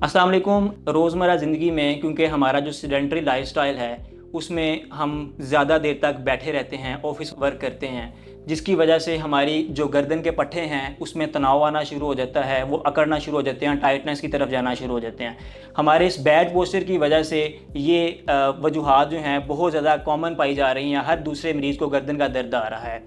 अस्सलाम वालेकुम। रोज़मर्रा ज़िंदगी में क्योंकि हमारा जो सेडेंटरी लाइफ़स्टाइल है उसमें हम ज़्यादा देर तक बैठे रहते हैं, ऑफ़िस वर्क करते हैं, जिसकी वजह से हमारी जो गर्दन के पट्टे हैं उसमें तनाव आना शुरू हो जाता है, वो अकड़ना शुरू हो जाते हैं, टाइटनेस की तरफ जाना शुरू हो जाते हैं। हमारे इस बैड पोस्चर की वजह से ये वजूहात जो हैं बहुत ज़्यादा कॉमन पाई जा रही हैं। हर दूसरे मरीज़ को गर्दन का दर्द आ रहा है।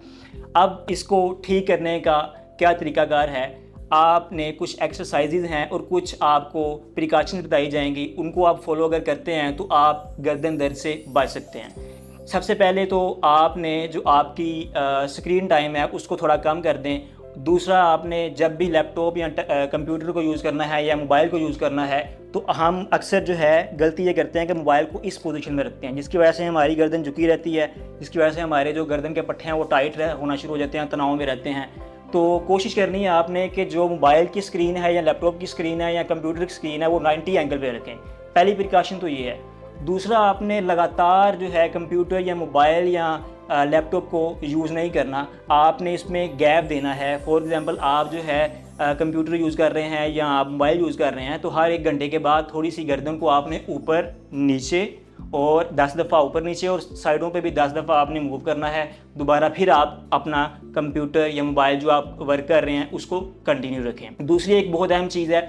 अब इसको ठीक करने का क्या तरीक़ाकार है? आपने कुछ एक्सरसाइजेज़ हैं और कुछ आपको प्रिकॉशंस बताई जाएंगी, उनको आप फॉलो अगर करते हैं तो आप गर्दन दर्द से बच सकते हैं। सबसे पहले तो आपने जो आपकी स्क्रीन टाइम है उसको थोड़ा कम कर दें। दूसरा, आपने जब भी लैपटॉप या कंप्यूटर को यूज़ करना है या मोबाइल को यूज़ करना है तो हम अक्सर जो है गलती ये करते हैं कि मोबाइल को इस पोजीशन में रखते हैं, जिसकी वजह से हमारी गर्दन झुकी रहती है, जिसकी वजह से हमारे जो गर्दन के पट्टे हैं वो टाइट होना शुरू हो जाते हैं, तनाव में रहते हैं। तो कोशिश करनी है आपने कि जो मोबाइल की स्क्रीन है या लैपटॉप की स्क्रीन है या कंप्यूटर की स्क्रीन है वो 90 एंगल पे रखें। पहली प्रिकॉशन तो ये है। दूसरा, आपने लगातार जो है कंप्यूटर या मोबाइल या लैपटॉप को यूज़ नहीं करना, आपने इसमें गैप देना है। फॉर एग्ज़ाम्पल, आप जो है कंप्यूटर यूज़ कर रहे हैं या आप मोबाइल यूज़ कर रहे हैं तो हर 1 घंटे के बाद थोड़ी सी गर्दन को आपने ऊपर नीचे और 10 दफ़ा ऊपर नीचे और साइडों पे भी 10 दफ़ा आपने मूव करना है। दोबारा फिर आप अपना कंप्यूटर या मोबाइल जो आप वर्क कर रहे हैं उसको कंटिन्यू रखें। दूसरी एक बहुत अहम चीज़ है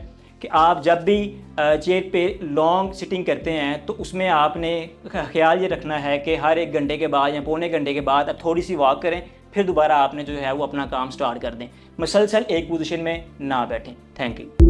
कि आप जब भी चेयर पे लॉन्ग सिटिंग करते हैं तो उसमें आपने ख्याल ये रखना है कि हर 1 घंटे के बाद या पौने घंटे के बाद आप थोड़ी सी वॉक करें, फिर दोबारा आपने जो है वो अपना काम स्टार्ट कर दें। मुसलसल एक पोजीशन में ना बैठें। Thank you.